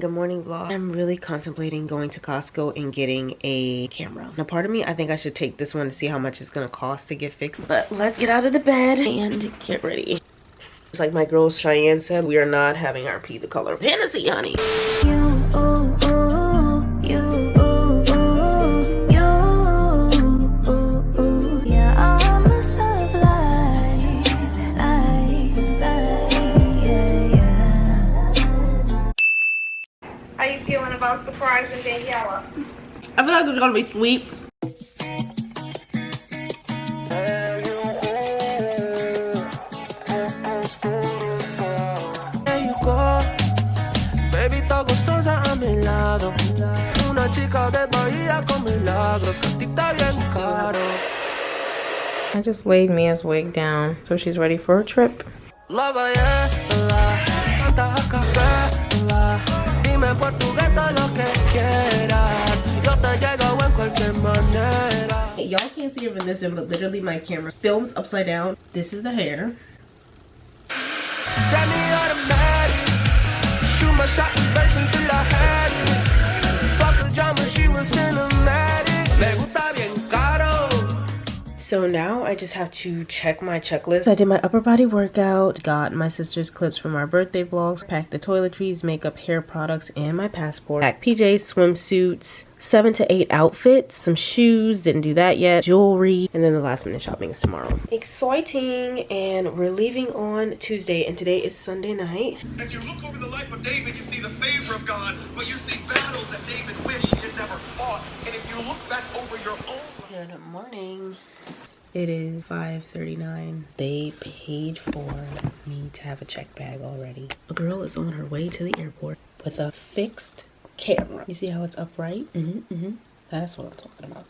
good morning vlog. I'm really contemplating going to Costco and getting a camera. Now part of me, I think I should take this one to see how much it's gonna cost to get fixed. But let's get out of the bed and get ready. Just like my girl Cheyenne said, we are not having our pee the color of Hennessy, honey. How you feeling about surprising Daniela? I feel like it's gonna be sweet. Baby, está gustosa a mi lado. Una chica de Bahía con milagros. Cantita bien caro. I just laid Mia's wig down so she's ready for a trip. La ballena, canta a capela. Dime portugués todo lo que quieras. Yo te llego en cualquier manera. Y'all can't see it from this, but literally my camera films upside down. This is the hair. Semi-automatic. Shoot my shot and burst until I had it. Fuck the drama, she was cinematic. Me gusta bien caro. So now I just have to check my checklist. I did my upper body workout, got my sister's clips from our birthday vlogs, packed the toiletries, makeup, hair products, and my passport. Packed PJs, swimsuits, 7 to 8 outfits, some shoes, didn't do that yet, jewelry, and then the last minute shopping is tomorrow. Exciting, and we're leaving on Tuesday, and today is Sunday night. As you look over the life of David, you see the favor of God, but you see battles that David wished he had never fought. And if you look back over your own... Good morning. It is 5:39. They paid for me to have a check bag already. A girl is on her way to the airport with a fixed camera. You see how it's upright? That's what I'm talking about.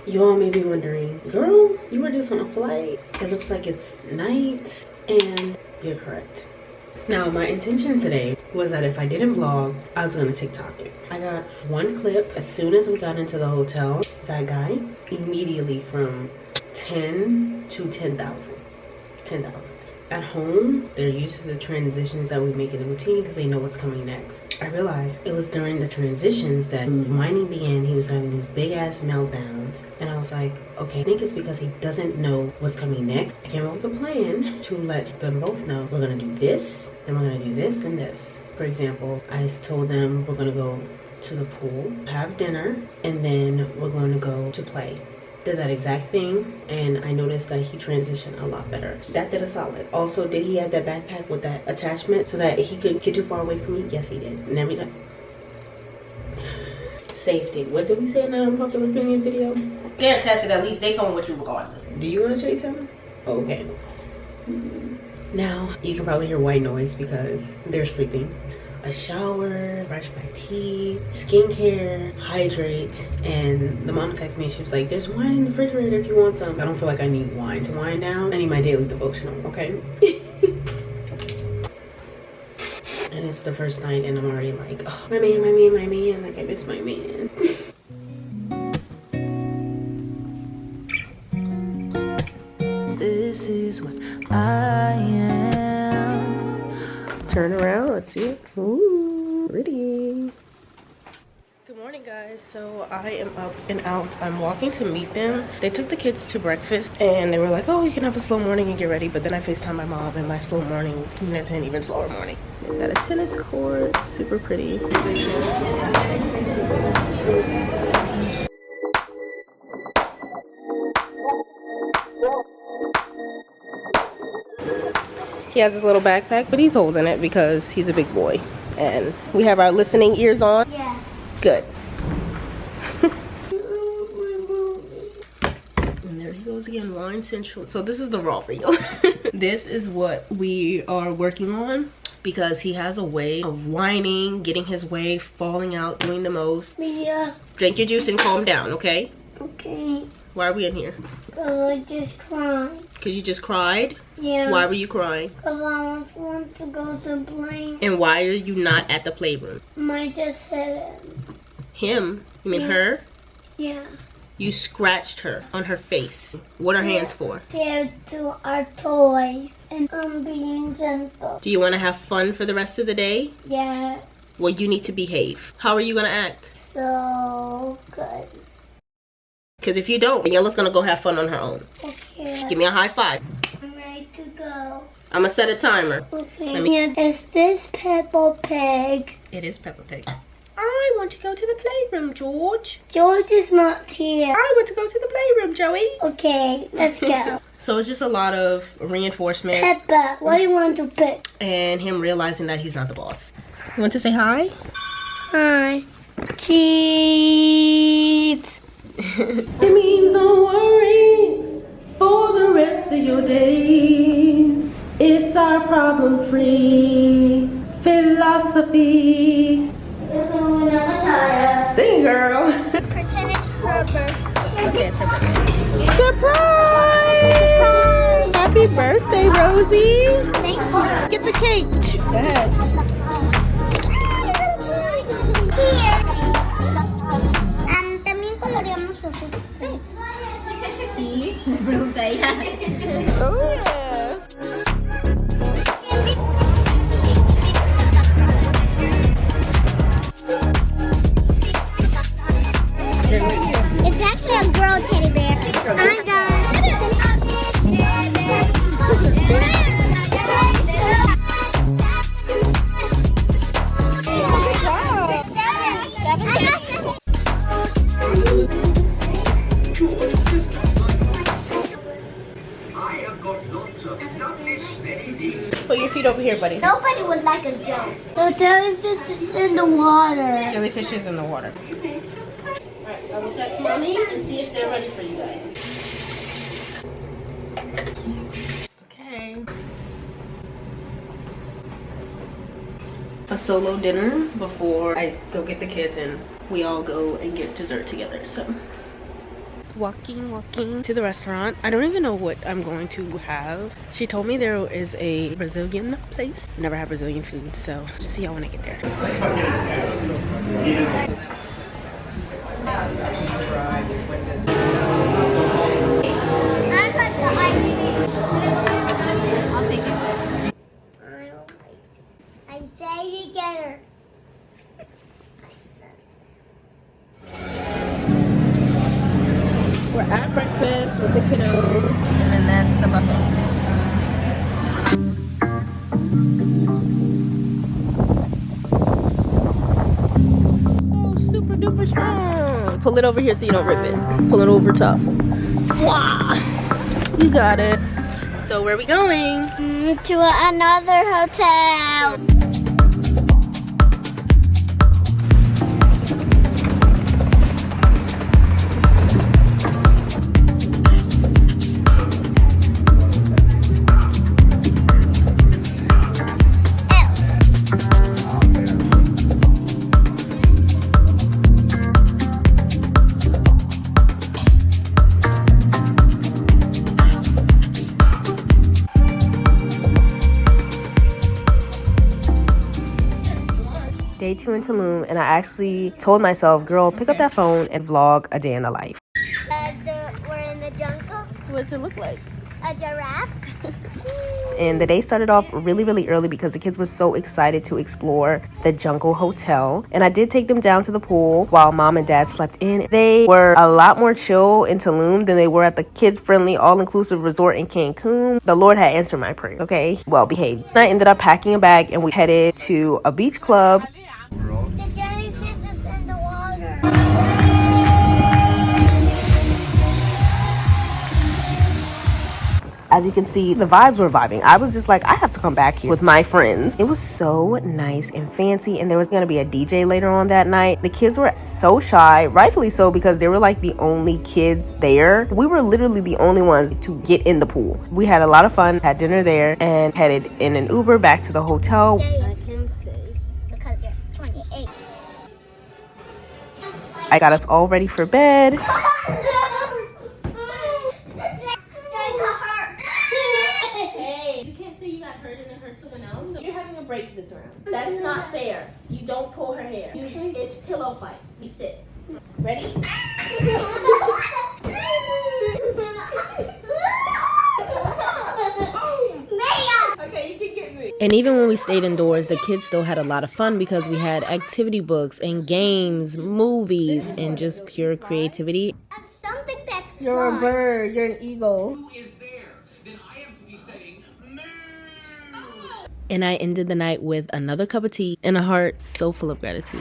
You all may be wondering, girl, you were just on a flight. It looks like it's night, and you're correct. Now, my intention today was that if I didn't vlog, I was gonna TikTok it. I got one clip as soon as we got into the hotel. That guy, immediately from 10 to 10,000. 10,000. At home, they're used to the transitions that we make in the routine because they know what's coming next. I realized it was during the transitions that whining began. He was having these big ass meltdowns. And I was like, okay, I think it's because he doesn't know what's coming next. I came up with a plan to let them both know we're gonna do this, then we're gonna do this, then this. For example, I told them we're gonna go to the pool, have dinner, and then we're gonna go to play. Did that exact thing, and I noticed that he transitioned a lot better. That did a solid. Also, did he have that backpack with that attachment so that he could get too far away from me? Yes, he did. And there we go. Safety. What did we say in that unpopular opinion video? They're tested, at least they come with you regardless. Do you want to chase him? Okay. Now, you can probably hear white noise because they're sleeping. A shower, brush my teeth, skincare, hydrate, and the mom texted me. She was like, there's wine in the refrigerator if you want some. I don't feel like I need wine to wind down. I need my daily devotional, okay? And it's the first night and I'm already like, oh, my man, like I miss my man. This is what I am. Turn around, let's see it. Ooh, pretty. Good morning, guys. So I am up and out. I'm walking to meet them. They took the kids to breakfast and they were like, oh, you can have a slow morning and get ready. But then I FaceTime my mom and my slow morning turned into an even slower morning. They got a tennis court, super pretty. He has his little backpack, but he's holding it because he's a big boy. And we have our listening ears on. Yeah. Good. And there he goes again, Wine Central. So this is the raw reel. This is what we are working on because he has a way of whining, getting his way, falling out, doing the most. Yeah. Drink your juice and calm down, okay? Okay. Why are we in here? I just cried. Because you just cried? Yeah. Why were you crying? Because I was want to go to play. And why are you not at the playroom? I just said it. Him? You mean her? Yeah. You scratched her on her face. What are hands for? Share to our toys. And I'm being gentle. Do you want to have fun for the rest of the day? Yeah. Well, you need to behave. How are you going to act? So good. Because if you don't, Yella's going to go have fun on her own. Okay. Give me a high five. I'm ready to go. I'm going to set a timer. Okay. Yeah, is this Peppa Pig? It is Peppa Pig. I want to go to the playroom, George. George is not here. I want to go to the playroom, Joey. Okay, let's go. So it's just a lot of reinforcement. Peppa, what do you want to pick? And him realizing that he's not the boss. You want to say hi? Hi. Cheese. It means no worries for the rest of your days. It's our problem-free philosophy. Sing, girl. Pretend it's her birthday. Okay, it's her birthday. Surprise! Happy birthday, Rosie. Thank you. Get the cake. Go ahead. Here. También coloreamos los ojos. Sí, me pregunta ella. Oh, yeah. It's actually a girl teddy bear. I'm done. I have got lots of lovely smelly things. Put your feet over here, buddy. Nobody would like a joke. The jellyfish is in the water. Jellyfish is in the water. Alright, I will text mommy and see if they're ready for you guys. Okay. A solo dinner before I go get the kids and we all go and get dessert together. So walking to the restaurant. I don't even know what I'm going to have. She told me there is a Brazilian place. Never had Brazilian food, so just see y'all when I get there. I like the ice cream. I'll take it. I say together. We're at breakfast with the kiddos, and then that's the buffet. So super duper strong. Pull it over here so you don't rip it. Pull it over top. Wow. You got it. So where are we going? To another hotel. Day 2 in Talum, and I actually told myself, girl, pick up that phone and vlog a day in the life. We're in the jungle. What does it look like? A giraffe. And the day started off really early because the kids were so excited to explore the Jungle Hotel. And I did take them down to the pool while mom and dad slept in. They were a lot more chill in Talum than they were at the kid-friendly all-inclusive resort in Cancun. The Lord had answered my prayer, okay? Well behaved. I ended up packing a bag and we headed to a beach club. The jellyfish is in the water. As you can see, the vibes were vibing. I was just like, I have to come back here with my friends. It was so nice and fancy, and there was gonna be a DJ later on that night. The kids were so shy, rightfully so, because they were like the only kids there. We were literally the only ones to get in the pool. We had a lot of fun, had dinner there, and headed in an Uber back to the hotel. I can stay. Because you're 28. I got us all ready for bed. Hey, you can't say you got hurt and then hurt someone else. So you're having a break this round. That's not fair. You don't pull her hair. It's pillow fight. You sit. Ready? Okay, you can get me. And even when we stayed indoors, the kids still had a lot of fun because we had activity books and games, movies, and just pure creativity. Something that's You're a bird. You're an eagle. Who is there? Then I am to be saying, moo! And I ended the night with another cup of tea and a heart so full of gratitude.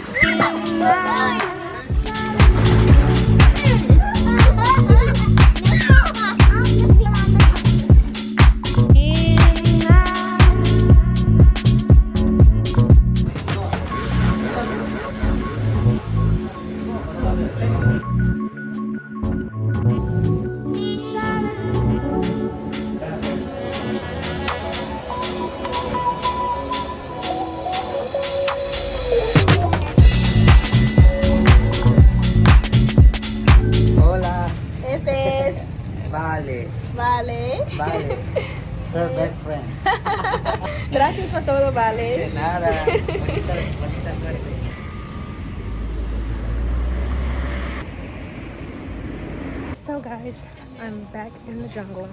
Vale. Her best friend. Gracias por todo, Vale. De nada. Bonita suerte. So guys, I'm back in the jungle.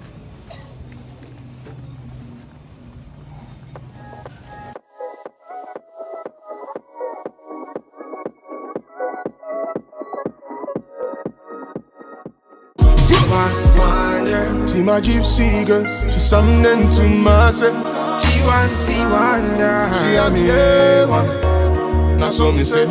See my gypsy girl, she's something to myself. She wants to see wonder. She had me A1, now so me say.